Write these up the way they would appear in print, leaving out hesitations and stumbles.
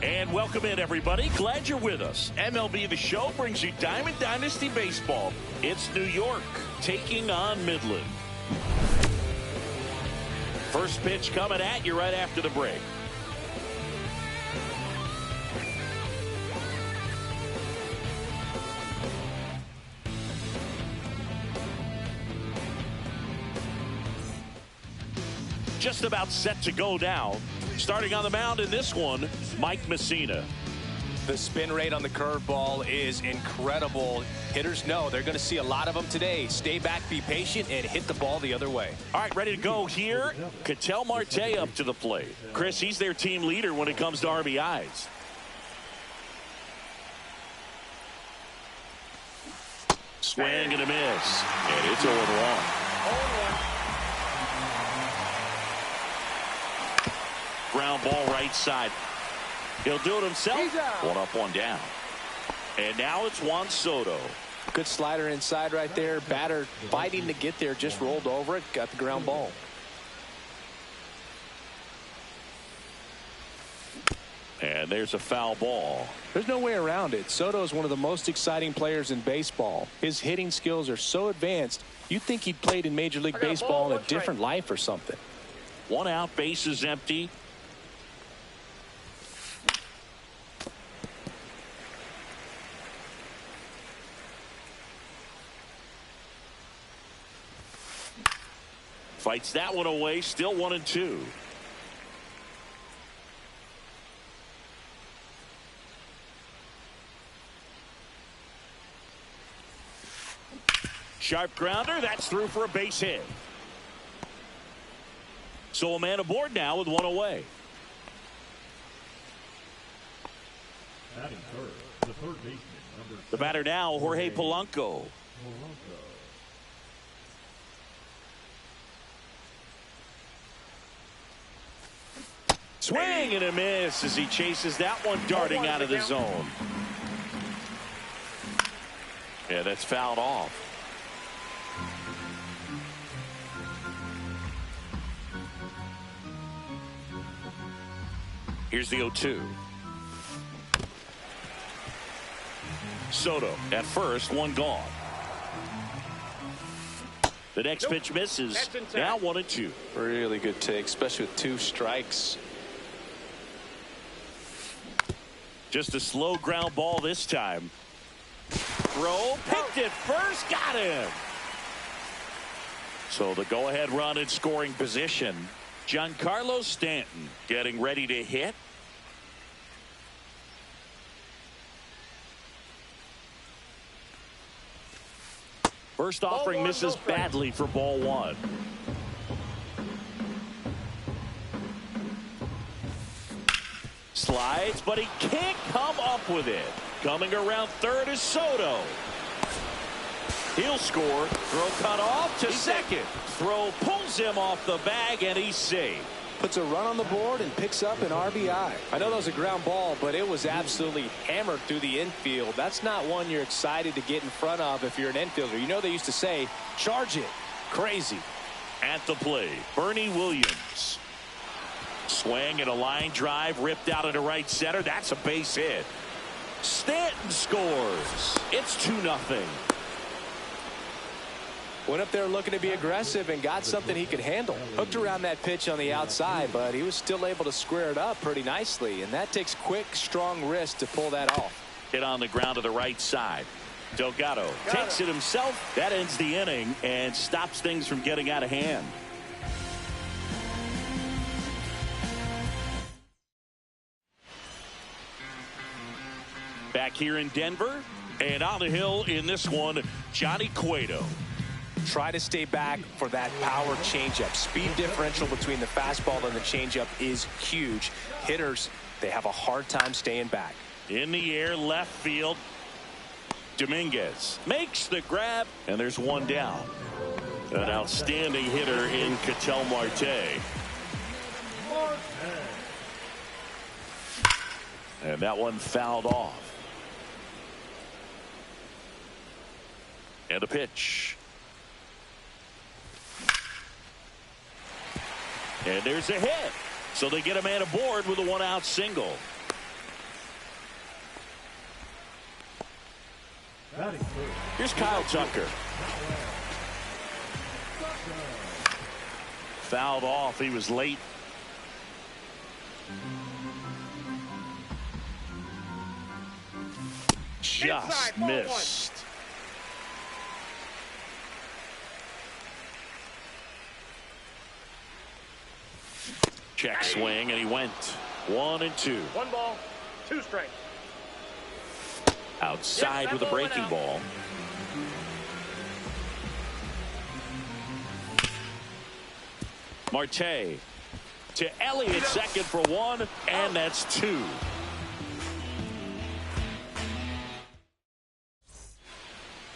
And welcome in, everybody. Glad you're with us. MLB The Show brings you Diamond Dynasty Baseball. It's New York taking on Midland. First pitch coming at you right after the break. Just about set to go now. Starting on the mound in this one, Mike Mussina. The spin rate on the curveball is incredible. Hitters know they're going to see a lot of them today. Stay back, be patient, and hit the ball the other way. All right, ready to go here. Ketel Marte up to the plate. Chris, he's their team leader when it comes to RBIs. Swing and a miss. And it's 0-1. Ground ball right side. He'll do it himself. One up, one down. And now it's Juan Soto. Good slider inside right there. Batter fighting to get there. Just rolled over it. Got the ground ball. And there's a foul ball. There's no way around it. Soto is one of the most exciting players in baseball. His hitting skills are so advanced, you'd think he'd played in Major League Baseball in a different life or something. One out, base is empty. Fights that one away, still 1-2. Sharp grounder, that's through for a base hit. So a man aboard now with one away. The batter now, Jorge Polanco. Swing and a miss as he chases that one darting out of the zone. Yeah, that's fouled off. Here's the 0-2. Soto at first, one gone. The next pitch misses. Now 1-2. Really good take, especially with two strikes. Just a slow ground ball this time. Throw, picked it first, got him. So the go-ahead run in scoring position. Giancarlo Stanton getting ready to hit. First offering misses badly for ball one. Slides, but he can't come up with it. Coming around third is Soto. He'll score. Throw cut off to second. Throw pulls him off the bag, and he's safe. Puts a run on the board and picks up an RBI. I know that was a ground ball, but it was absolutely hammered through the infield. That's not one you're excited to get in front of if you're an infielder. You know they used to say, charge it. Crazy. At the plate, Bernie Williams. Swing and a line drive ripped out into right center. That's a base hit. Stanton scores. It's 2-0. Went up there looking to be aggressive and got something he could handle. Hooked around that pitch on the outside, but he was still able to square it up pretty nicely. And that takes quick, strong wrist to pull that off. Hit on the ground to the right side. Delgado takes it himself. That ends the inning and stops things from getting out of hand. Back here in Denver, and on the hill in this one, Johnny Cueto. Try to stay back for that power changeup. Speed differential between the fastball and the changeup is huge. Hitters, they have a hard time staying back. In the air, left field. Dominguez makes the grab, and there's one down. An outstanding hitter in Ketel Marte. And that one fouled off. And a pitch. And there's a hit. So they get a man aboard with a one-out single. Here's Kyle Tucker. Fouled off. He was late. Just missed. Check swing, and he went 1-2. 1 ball, 2 strikes. Outside with a breaking ball. Marte to Elliott, second for 1, and that's 2.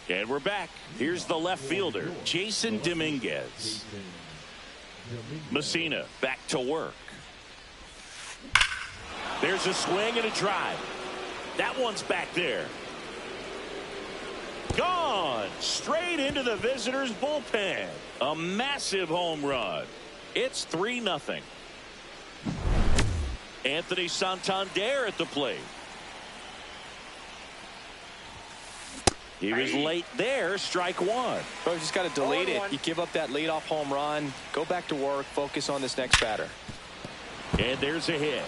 And we're back. Here's the left fielder, Jason Dominguez. Messina back to work. There's a swing and a drive. That one's back there. Gone straight into the visitors' bullpen. A massive home run. It's 3-0. Anthony Santander at the plate. He was late there. Strike 1. Bro, you just got to delete it. You give up that leadoff home run. Go back to work. Focus on this next batter. And there's a hit.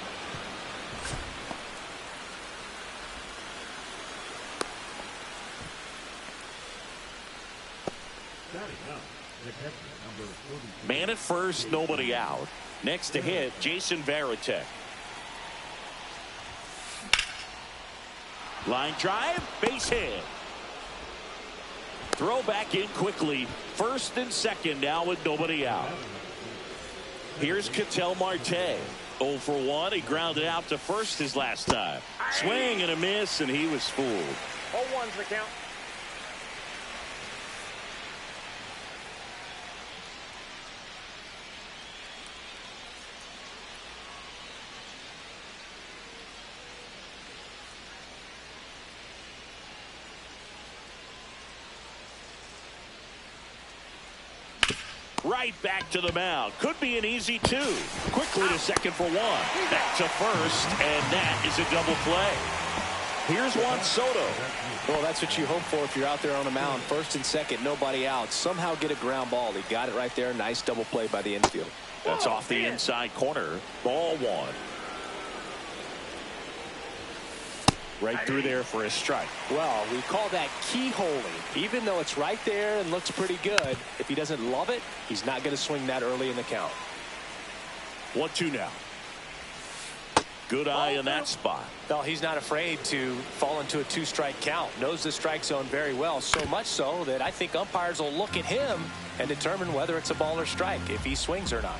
Man at first, nobody out. Next to hit, Jason Varitek. Line drive, base hit. Throw back in quickly. First and second now with nobody out. Here's Ketel Marte. 0 for 1. He grounded out to first his last time. Swing and a miss, and he was fooled. 0-1's the count. Right back to the mound. Could be an easy 2. Quickly to second for 1. Back to first, and that is a double play. Here's Juan Soto. Well, that's what you hope for if you're out there on the mound. First and second, nobody out. Somehow get a ground ball. He got it right there. Nice double play by the infield. That's off the inside corner. Ball 1. Right through there for a strike. Well, we call that keyholing. Even though it's right there and looks pretty good, if he doesn't love it, he's not going to swing that early in the count. 1-2 now. Good eye in that spot. Well, he's not afraid to fall into a 2-strike count. Knows the strike zone very well, so much so that I think umpires will look at him and determine whether it's a ball or strike, if he swings or not.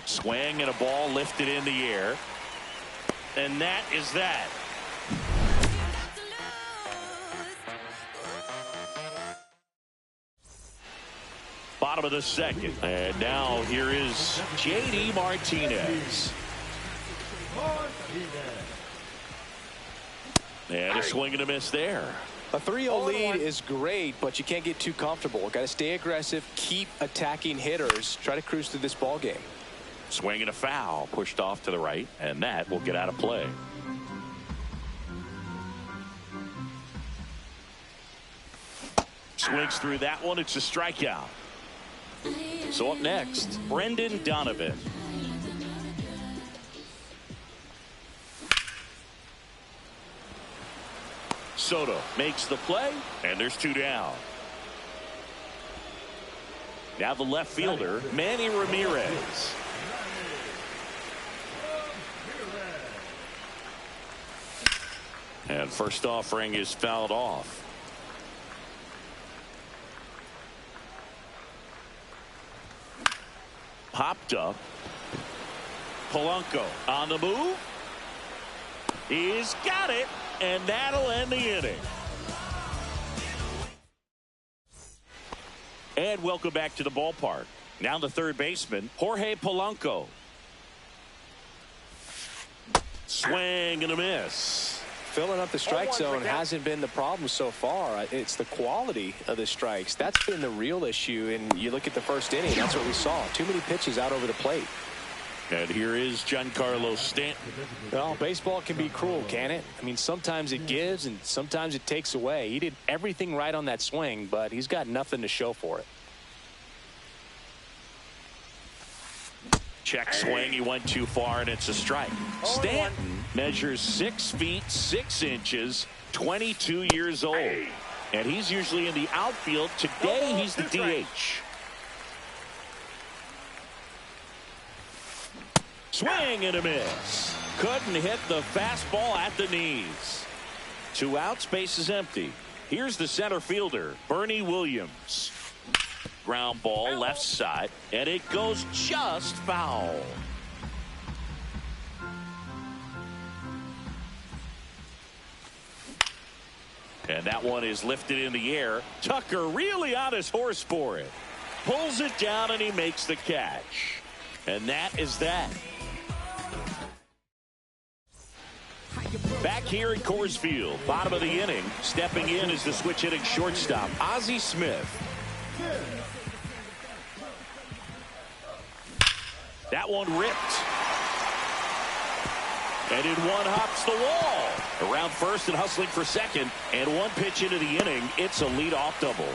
Swing and a ball lifted in the air. And that is that. Bottom of the second. And now here is J.D. Martinez. And a swing and a miss there. A 3-0 lead is great, but you can't get too comfortable. Got to stay aggressive, keep attacking hitters, try to cruise through this ball game. Swing and a foul, pushed off to the right, and that will get out of play. Swings through that one. It's a strikeout. So up next, Brendan Donovan. Soto makes the play, and there's 2 down. Now the left fielder, Manny Ramirez. And first offering is fouled off. Popped up. Polanco on the move. He's got it, and that'll end the inning. And welcome back to the ballpark. Now the third baseman, Jorge Polanco. Swing and a miss. Filling up the strike zone hasn't been the problem so far. It's the quality of the strikes. That's been the real issue. And you look at the first inning, that's what we saw. Too many pitches out over the plate. And here is Giancarlo Stanton. Well, baseball can be cruel, can it? I mean, sometimes it gives and sometimes it takes away. He did everything right on that swing, but he's got nothing to show for it. Check swing. He went too far, and it's a strike. Stanton measures 6 feet 6 inches, 22 years old. And he's usually in the outfield. Today, he's the DH. Swing and a miss. Couldn't hit the fastball at the knees. 2 outs, base is empty. Here's the center fielder, Bernie Williams. Ground ball left side, and it goes just foul. And that one is lifted in the air. Tucker really on his horse for it. Pulls it down, and he makes the catch. And that is that. Back here at Coors Field, bottom of the inning, stepping in is the switch hitting shortstop, Ozzie Smith. That one ripped. And in one hops the wall. Around first and hustling for second. And 1 pitch into the inning, it's a leadoff double.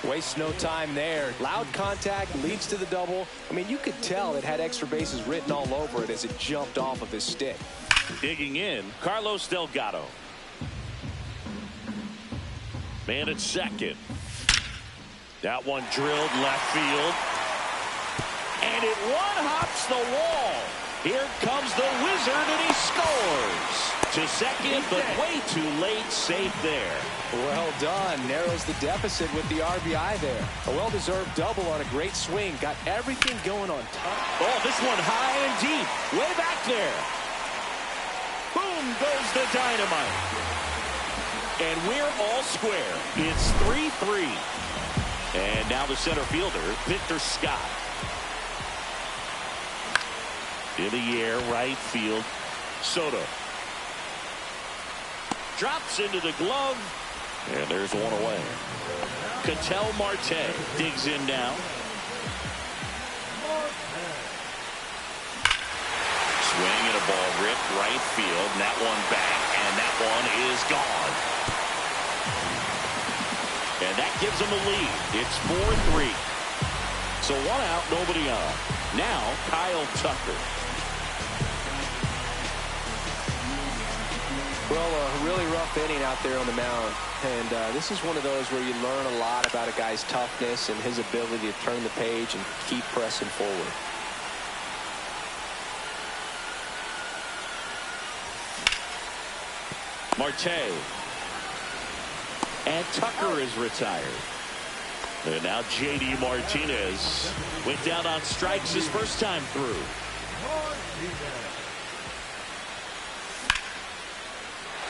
Wastes no time there. Loud contact leads to the double. I mean, you could tell it had extra bases written all over it as it jumped off of his stick. Digging in, Carlos Delgado. Man at second. That one drilled left field. And it one-hops the wall. Here comes the Wizard, and he scores. To second, but way too late. Safe there. Well done. Narrows the deficit with the RBI there. A well-deserved double on a great swing. Got everything going on top. Oh, this one high and deep. Way back there. Boom goes the dynamite. And we're all square. It's 3-3. And now the center fielder, Victor Scott. In the air, right field, Soto. Drops into the glove. And there's one away. Ketel Marte digs in now. Swing and a ball ripped right field. And that one back. And that one is gone. And that gives them a lead. It's 4-3. So 1 out, nobody on. Now Kyle Tucker. Well, a really rough inning out there on the mound. And this is one of those where you learn a lot about a guy's toughness and his ability to turn the page and keep pressing forward. Marte. And Tucker is retired. And now J.D. Martinez went down on strikes his first time through.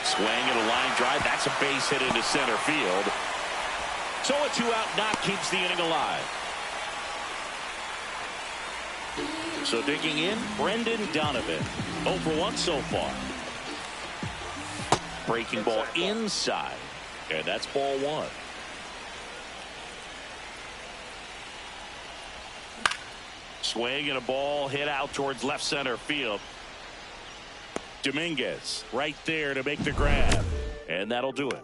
Swing and a line drive. That's a base hit into center field. So a 2-out knock keeps the inning alive. So digging in, Brendan Donovan. 0 for 1 so far. Breaking ball inside. And that's ball 1. Swing and a ball hit out towards left center field. Dominguez right there to make the grab. And that'll do it.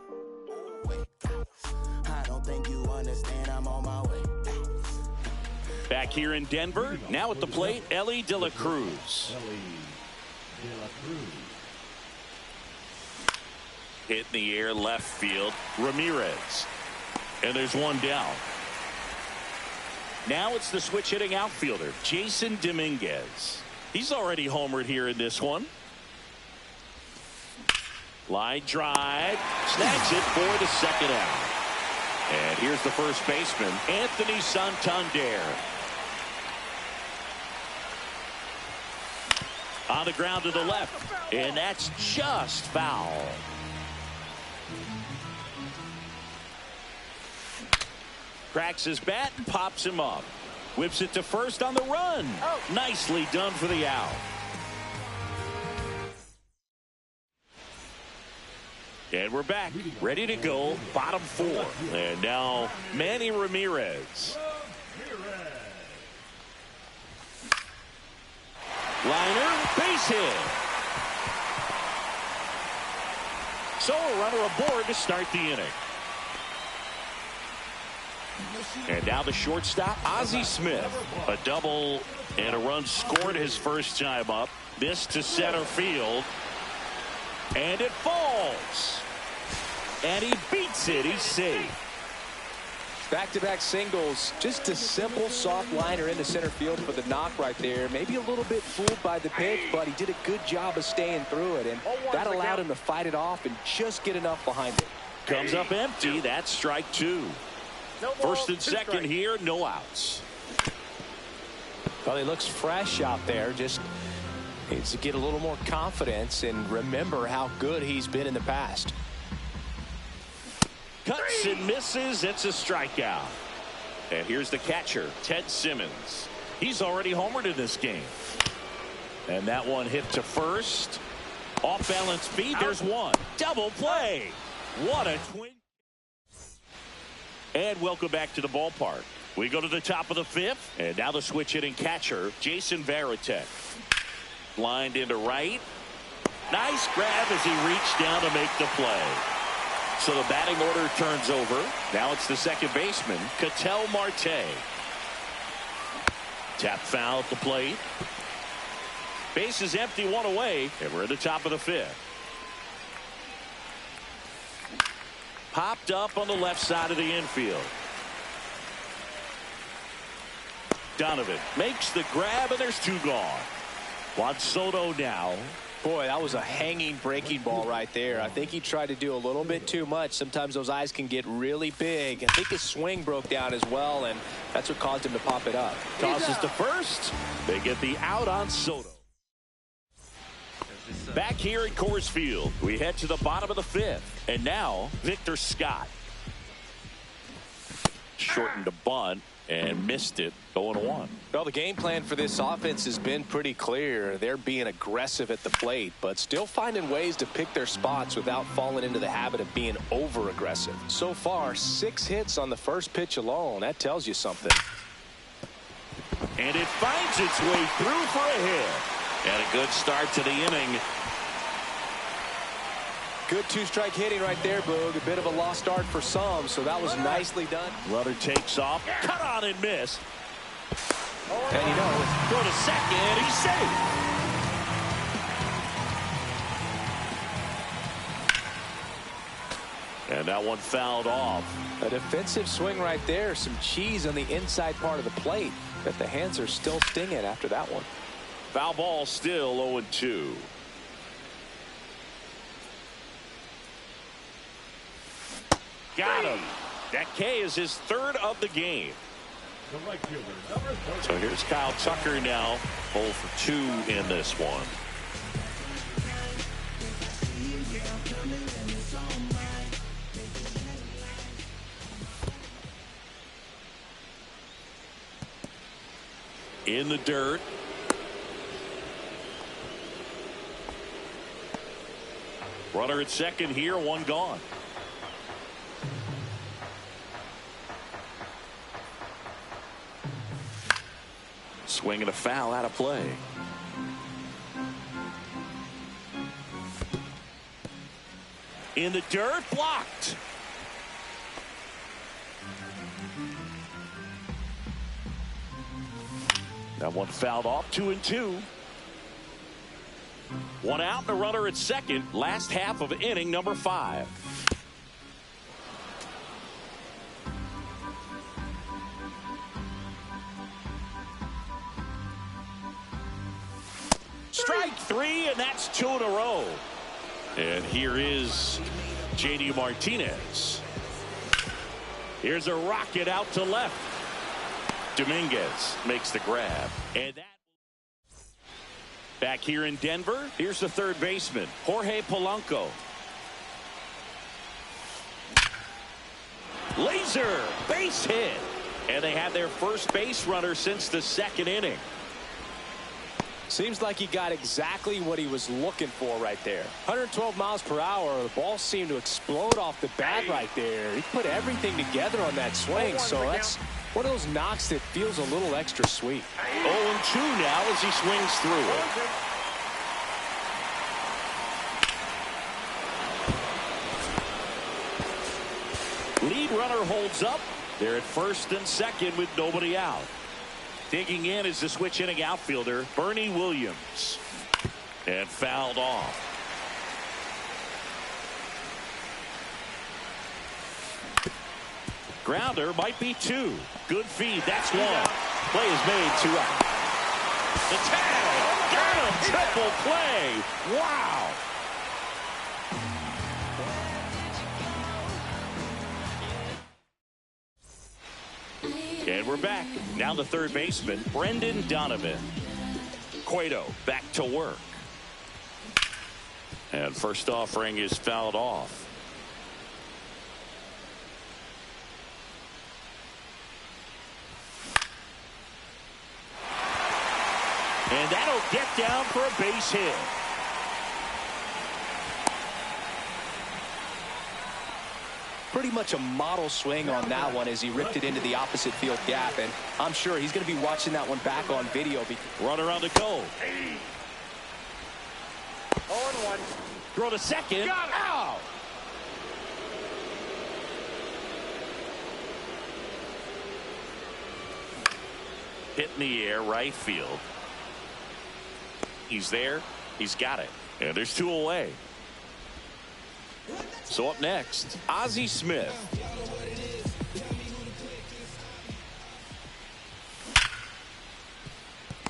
I don't think you understand, I'm on my way. Back here in Denver, now at the plate, Elly De La Cruz. Hit in the air, left field, Ramirez. And there's one down. Now it's the switch hitting outfielder, Jason Dominguez. He's already homered here in this one. Line drive, snags it for the second out. And here's the first baseman, Anthony Santander. On the ground to the left, and that's just foul. Cracks his bat and pops him up. Whips it to first on the run. Nicely done for the out. And we're back, ready to go, bottom 4. And now Manny Ramirez. Liner, base hit. So a runner aboard to start the inning. And now the shortstop, Ozzie Smith. A double and a run scored his first time up. This to center field. And it falls. And he beats it. He's safe. Back-to-back singles. Just a simple soft liner into center field for the knock right there. Maybe a little bit fooled by the pitch, but he did a good job of staying through it. And that allowed him to fight it off and just get enough behind it. Comes up empty. That's strike two. First and second here, no outs. Well, he looks fresh out there. Just needs to get a little more confidence and remember how good he's been in the past. Cuts and misses. It's a strikeout. And here's the catcher, Ted Simmons. He's already homered in this game. And that one hit to first. Off balance feed. There's one. Double play. What a twin. And welcome back to the ballpark. We go to the top of the fifth. And now the switch hitting catcher, Jason Varitek. Lined into right. Nice grab as he reached down to make the play. So the batting order turns over. Now it's the second baseman, Ketel Marte. Tap foul at the plate. Base is empty, one away, and we're at the top of the fifth. Popped up on the left side of the infield. Donovan makes the grab, and there's two gone. Juan Soto now. Boy, that was a hanging breaking ball right there. I think he tried to do a little bit too much. Sometimes those eyes can get really big. I think his swing broke down as well, and that's what caused him to pop it up. Tosses to first. They get the out on Soto. Back here at Coors Field, we head to the bottom of the fifth. And now, Victor Scott. Shortened a bunt and missed it, 0-1. Well, the game plan for this offense has been pretty clear. They're being aggressive at the plate, but still finding ways to pick their spots without falling into the habit of being over-aggressive. So far, 6 hits on the first pitch alone. That tells you something. And it finds its way through for a hit. And a good start to the inning. Good two-strike hitting right there, Boog. A bit of a lost start for some, so that was nicely done. Runner takes off, cut on and miss. And you know, throw to second, he's safe. And that one fouled off. A defensive swing right there. Some cheese on the inside part of the plate. But the hands are still stinging after that one. Foul ball still 0-2. Got him. That K is his third of the game. So here's Kyle Tucker now, 0 for 2 in this one. In the dirt. Runner at second here, one gone. Swing and a foul out of play. In the dirt, blocked. That one fouled off, 2-2. One out and a runner at second. Last half of inning number 5. Strike 3, and that's 2 in a row. And here is JD Martinez. Here's a rocket out to left. Dominguez makes the grab. And that back here in Denver, here's the third baseman, Jorge Polanco. Laser, base hit. And they have their first base runner since the second inning. Seems like he got exactly what he was looking for right there. 112 miles per hour. The ball seemed to explode off the bat right there. He put everything together on that swing, so that's one of those knocks that feels a little extra sweet. 0-2 0-2 now as he swings through it. Lead runner holds up. They're at first and second with nobody out. Digging in is the switch inning outfielder, Bernie Williams. And fouled off. Grounder might be two. Good feed. That's one. Play is made, 2 out. The tag. Got him. Triple play. Wow. And we're back. Now the third baseman, Brendan Donovan. Cueto back to work. And first offering is fouled off. And that'll get down for a base hit. Pretty much a model swing on that one as he ripped it into the opposite field gap, and I'm sure he's going to be watching that one back on video. Runner on the go. 0-1. Throw to second. Ow! Hit in the air, right field. He's there. He's got it. And there's 2 away. So up next, Ozzie Smith.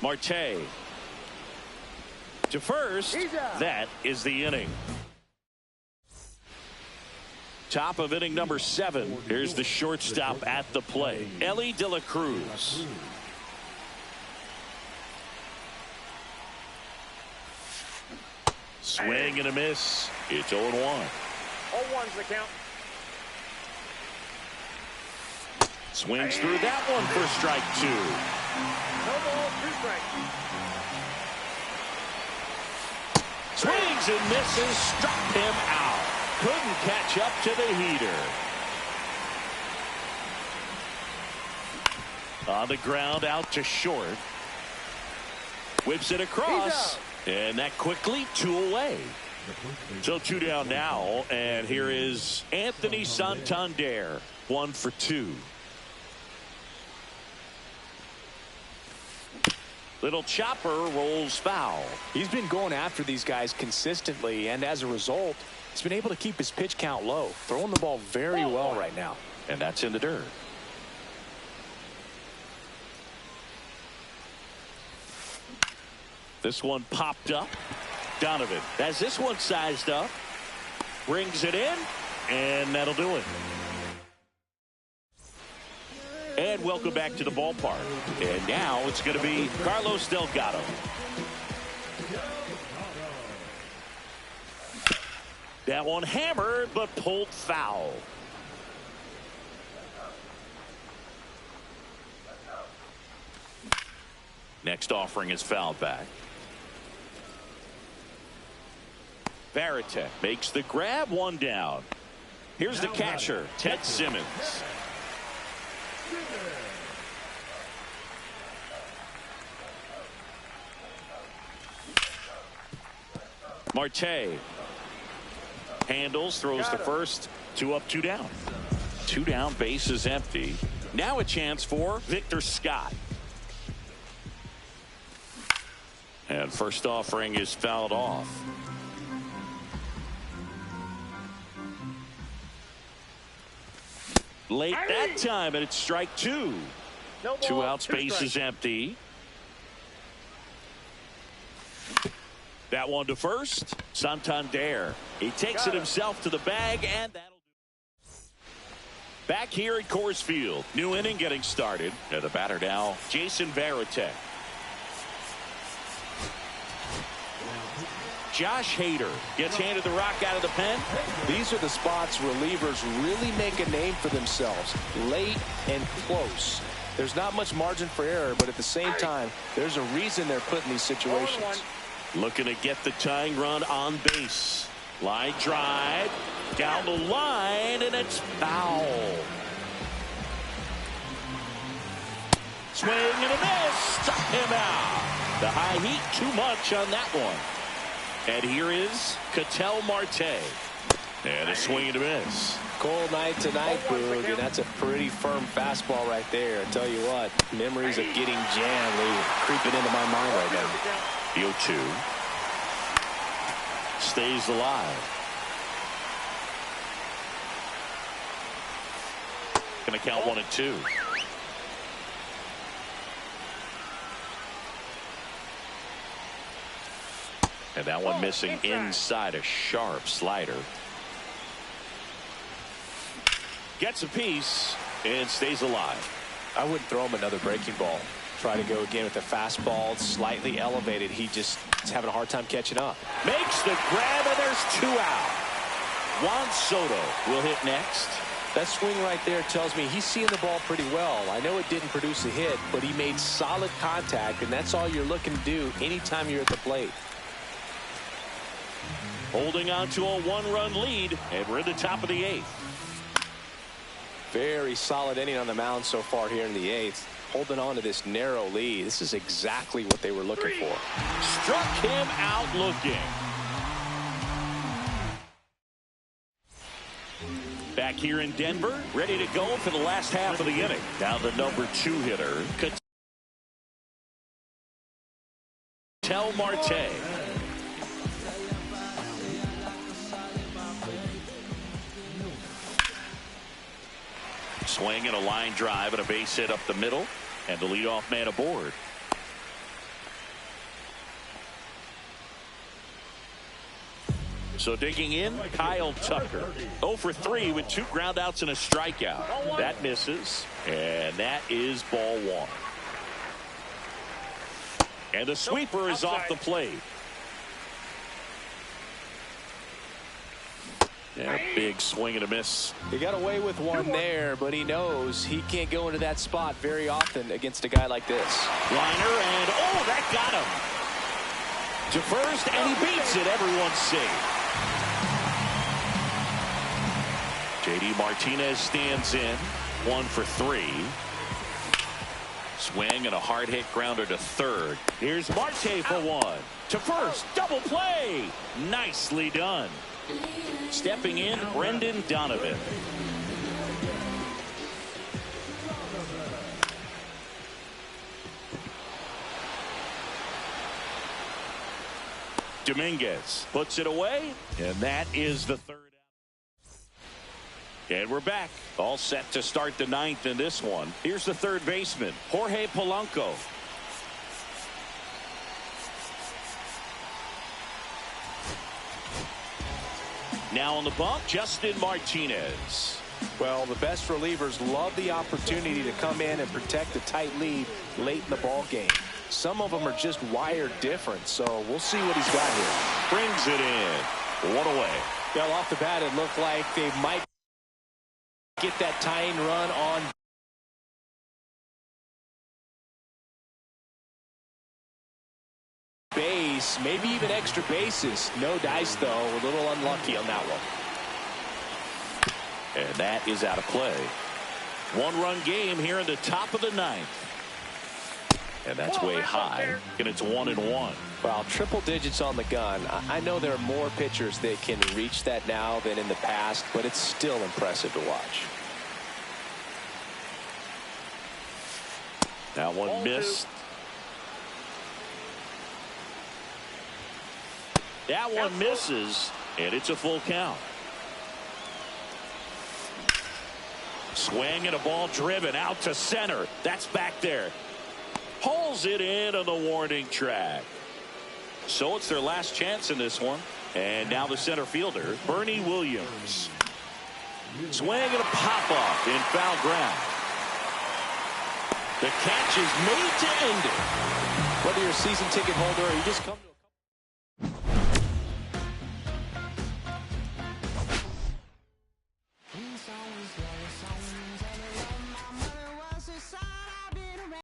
Marte. To first. That is the inning. Top of inning number 7. Here's the shortstop at the plate, Elly De La Cruz. Swing and a miss. It's 0-1. 0-1's the count. Swings through that one for strike 2. No ball, 2 strikes. Swings and misses. Struck him out. Couldn't catch up to the heater. On the ground, out to short. Whips it across. And that quickly 2 away. So 2 down now. And here is Anthony Santander. 1 for 2. Little chopper rolls foul. He's been going after these guys consistently, and as a result, he's been able to keep his pitch count low. Throwing the ball very well right now. And that's in the dirt. This one popped up. Donovan has this one sized up. Brings it in. And that'll do it. And welcome back to the ballpark. And now it's going to be Carlos Delgado. That one hammered, but pulled foul. Next offering is fouled back. Varitek makes the grab, 1 down. Here's the catcher, Ted Simmons. Marte handles, throws to first. 2 up, 2 down. 2 down, base is empty. Now a chance for Victor Scott. And first offering is fouled off. Late that time, and it's strike 2. No ball, 2 outs, 2 base strikes. is empty. That one to first. Santander. He takes it himself to the bag, and that'll do. Back here at Coors Field. New inning getting started. And the batter now, Jason Varitek. Josh Hader gets handed the rock out of the pen. These are the spots relievers really make a name for themselves. Late and close. There's not much margin for error, but at the same time, there's a reason they're put in these situations. Looking to get the tying run on base. Line drive. Down the line, and it's foul. swing and a miss. Struck him out. The high heat too much on that one. And here is Ketel Marte. And a swing and a miss. Cold night tonight, Boog, and that's a pretty firm fastball right there. I tell you what, memories of getting jammed are creeping into my mind right now. The 0-2 stays alive. Going to count 1-2. And that one missing inside, a sharp slider. Gets a piece and stays alive. I wouldn't throw him another breaking ball. Try to go again with the fastball, slightly elevated. He just is having a hard time catching up. Makes the grab, and there's 2 out. Juan Soto will hit next. That swing right there tells me he's seeing the ball pretty well. I know it didn't produce a hit, but he made solid contact, and that's all you're looking to do anytime you're at the plate. Holding on to a 1-run lead, and we're in the top of the 8th. Very solid inning on the mound so far here in the 8th. Holding on to this narrow lead. This is exactly what they were looking for. Struck him out looking. Back here in Denver, ready to go for the last half of the inning. Now the number 2 hitter, Ketel Marte. Swing and a line drive and a base hit up the middle, and the leadoff man aboard. So digging in, Kyle Tucker. 0 for 3 with 2 groundouts and a strikeout. That misses, and that is ball 1. And the sweeper is off the plate. And a big swing and a miss. He got away with one there, but he knows he can't go into that spot very often against a guy like this. Liner, and oh, that got him. To first, and he beats it. Everyone's safe. J.D. Martinez stands in. 1 for 3. Swing and a hard hit grounder to third. Here's Marte for 1. To first, double play. Nicely done. Stepping in, Brendan Donovan. Dominguez puts it away, and that is the 3rd out. And we're back, all set to start the 9th in this one. Here's the 3rd baseman, Jorge Polanco. Now on the bump, Justin Martinez. Well, the best relievers love the opportunity to come in and protect a tight lead late in the ball game. Some of them are just wired different, so we'll see what he's got here. Brings it in. 1 away. Well, off the bat, it looked like they might get that tying run on base, maybe even extra bases. No dice, though. A little unlucky on that one. And that is out of play. 1-run game here in the top of the 9th. And that's way high. And it's 1-1. Well, triple digits on the gun. I know there are more pitchers that can reach that now than in the past, but it's still impressive to watch. That one missed. That one misses, and it's a full count. Swing and a ball driven out to center. That's back there. Pulls it in on the warning track. So it's their last chance in this one. And now the center fielder, Bernie Williams. Swing and a pop-off in foul ground. The catch is made to end it. Whether you're a season ticket holder or you just come to